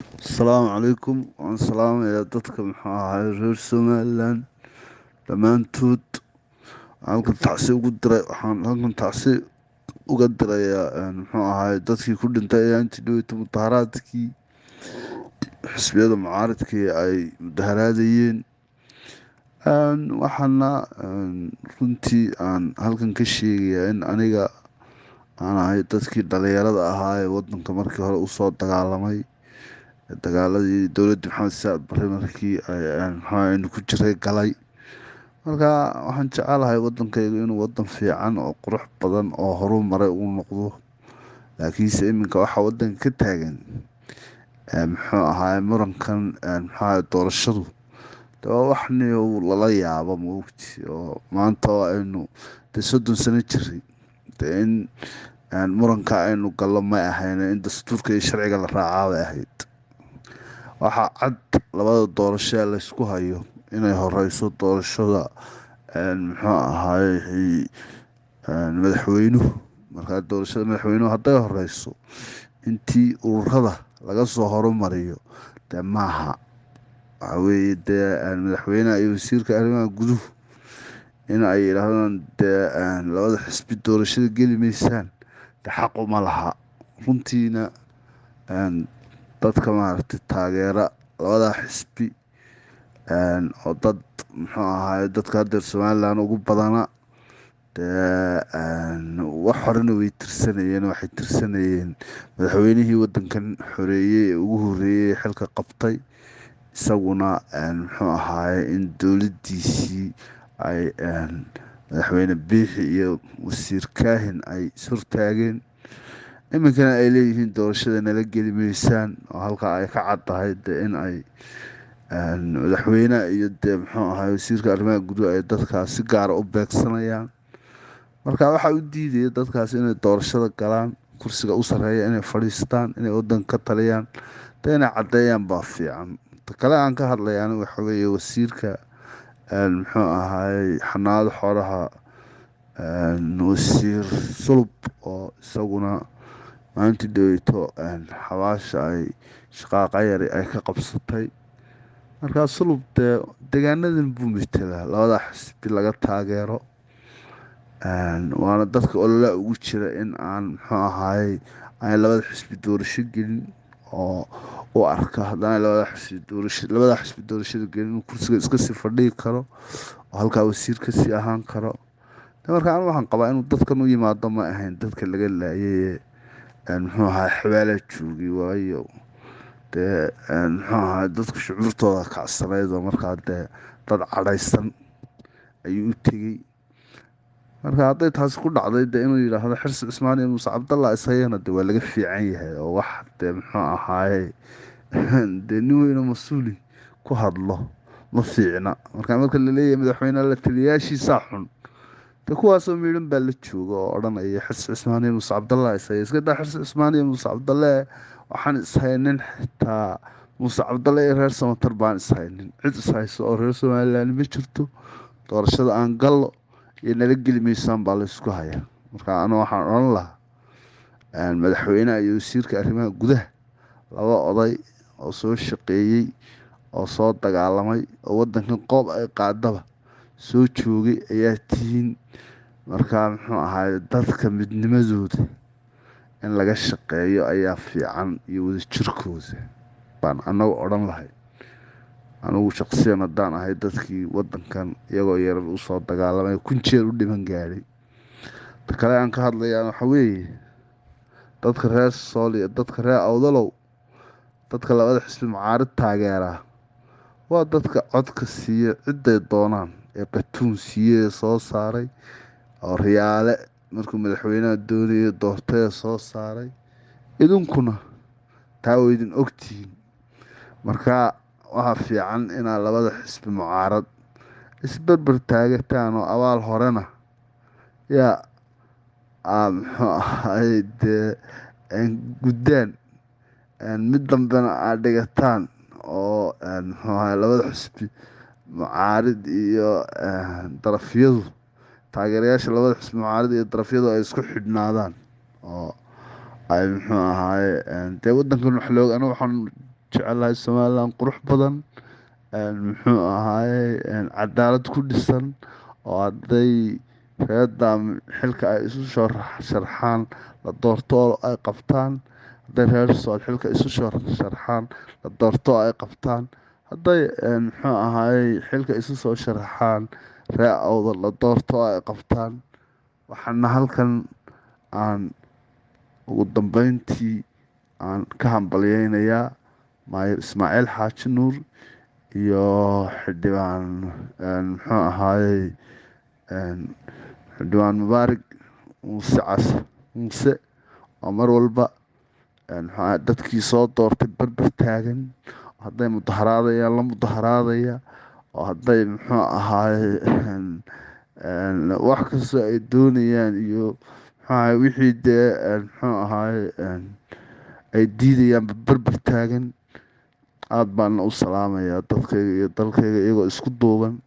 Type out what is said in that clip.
Asalaamu calaykum waan salaamayaa dadka muxuu ahaay reer somalilan dhammaantood. Waxaan halkan tacsi uga dirayaa muxuu ahaay dadkii ku dhintay ayaantii dhaweyta mudaharaadkii xisbiyada mucaaradkii ay mudaharaadayeen. Waxaana runtii aan halkan ka sheegayaa in aniga aan ahay dadkii dhalinyarada ahaa ee wadanka markii hore usoo dagaalamay dagaaladii dowladda maxamed saad barre markii aynu ku jiray galay. Marka waxaan jecelahay wadankaygu inuu wadan fiican oo qurux badan oo horu maray uu noqdo. Laakiinse iminka waxaa wadanka ka taagan muxuu ahaay murankan muxuu ahaay doorashadu waa wax niyow lala yaabo maogti oo maanta oo aynu 30 sano jiray in muranka aynu gallo ma ahayn in dastuurka iyo sharciga la raacaa bay ahayd. Waxaa cad labada doorasho ee laysku hayo inay horeyso doorashada muxuu ahaay madaxweynuhu. Markaa doorashada madaxweynuhu hadday horeyso intii ururada laga soo horumariyo dee maaha waxaa weeye dee madaxweynaha iyo wasiirka arrimaha guduhu in ay yidhaahdaan dee labada xisbi doorashada geli maysaan dee xaq uma laha. Runtiina dadka maaragtay taageera labada xisbi oo dad muxuu ahaay dadka haddeer somalilan ugu badana dee wax horena way tirsanayeen. Waxay tirsanayeen madaxweynihii wadankan xoreeyey ee ugu horreeyey ee xilka qabtay isaguna muxuu ahaay in dowladdiisii ay madaxweyne biixi iyo wasiir kaahin ay ishortaageen. Iminkana ay leeyihiin doorashada nala geli maysaan oo halkaa ay ka cad tahay dee in ay madaxweynaha iyo dee muxuu ahaay wasiirka arrimaha guduhu ay dadkaas si gaara u beegsanayaan. Marka waxaa u diidaya dadkaas inay doorashada galaan, kursiga u sarreeya inay fadhiistaan, inay wadanka ka taliyaan dee inay caddeeyaan baa fiican. Ta kale aan ka hadlayaan waxa weeye wasiirka muxuu ahaay xanaanada xoolaha wasiir sulub oo isaguna maalintii dhaweyto xabaasha ay shaqaaqa yari ay ka qabsatay. Markaa sulub dee deegaanadan buu metelaa labada xisbi laga taageero waana dadka ololaa ugu jira in aan muxuu ahaay aan labada xisbi doorasho gelin oo u arka haddana labada xisbi doorashada gelin inuu kursiga iska sii fadhigi karo oo halkaa wasiir ka sii ahaan karo. Marka anigu waxaan qabaa inuu dadkan u yimaado ma ahayn dadka laga laayay muxuu ahaay xawaalad joogay waayo dee muxuu ahaay dadku shucuurtooda kacsanayd oo markaa dee dad cadhaysan ayuu u tegey. Marka hadday taasi ku dhacday dee inuu yidhaahdo xirsi cismaan iyo muuse cabdallah ishayana dee waa laga fiican yahay oo wax dee muxuu ahaay dee nin weyno mas-uuli ku hadlo ma fiicna. Marka laleeyahay madaxweyne la taliyayaashiisaa xun dee kuwaasoo miidhan baa la jooga oo odhanaya xirsi cismaan iyo muuse cabdallah ishaya. Iska daa xirsi cismaan iyo muuse cabdalle waxaan ishaynin xitaa muuse cabdalle iyo reer samatar baan ishaynin. Cid ishayso oo reer somalilan ma jirto. Doorashada aan gallo iyo nala geli maysaan baa laysku hayaa. Marka anigu waxaan odhan lahaa madaxweynaha iyo wasiirka arrimaha gudaha laba oday oo soo shaqeeyey oo soo dagaalamay oo wadankan qoob ay qaadaba soo joogay ayaa tihiin. Markaa muxuu ahaay dadka midnimadooda in laga shaqeeyo ayaa fiican iyo wadajirkooda baan anagu odhan lahay. Anigu shaqsiyan haddaan ahay dadkii wadankan iyagoo yarar usoo dagaalamay kun jeer u dhiman gaadhay. Ta kale aan ka hadlayaan waxa weeye dadka reer sool iyo dadka reer awdalow dadka labada xisbi mucaarid taageera waa dadka codka siiya ciday doonaan ee qatuun siiyey ee soo saaray oo riyaale markuu madaxweynaha doonayay doortay ee soo saaray. Idinkuna taa waa idin ogtihiin. Marka waxaa fiican inaad labada xisbi mucaarad isbarbar taagataan oo abaal horena yaa muxuu ahaay dee guddaan mid dambena aad dhigataan oo muxuu ahaay labada xisbi mucaarid iyo darafyadu taageerayaasha labada xisbi mucaarid iyo darafyadu ay isku xidhnaadaan oo ay muxuu ahaay dee wadankan wax looga anigu waxaan jecelahay somalilan qurux badan, muxuu ahaaye cadaalad ku dhisan, oo hadday reedam xilka ay isu soo sharxaan la doorto ay qabtaan, hadday reer sool xilka isu soo sharxaan la doorto ay qabtaan, hadday muxuu ahaaye xilka isu soo sharaxaan ree awda la doorto ay qabtaan. waxaana halkan aan ugu dambeyntii aan ka hambalyeynayaa maayir ismaaciil xaaji nuur iyo xildhibaan muxuu ahaayey xildhibaan mubaarig muuse oo mar walba muxuu ahaay dadkii soo doortay berber taagan, hadday mudaharaadayaan la mudaharaadaya, oo hadday muxuu ahaaye wax kastoo ay doonayaan iyo muxuu ahaay wixii dee muxuu ahaaye ay diidayaan berber taagan. aad baana u salaamayaa dadkayga iyo dalkayga iyagoo isku duuban.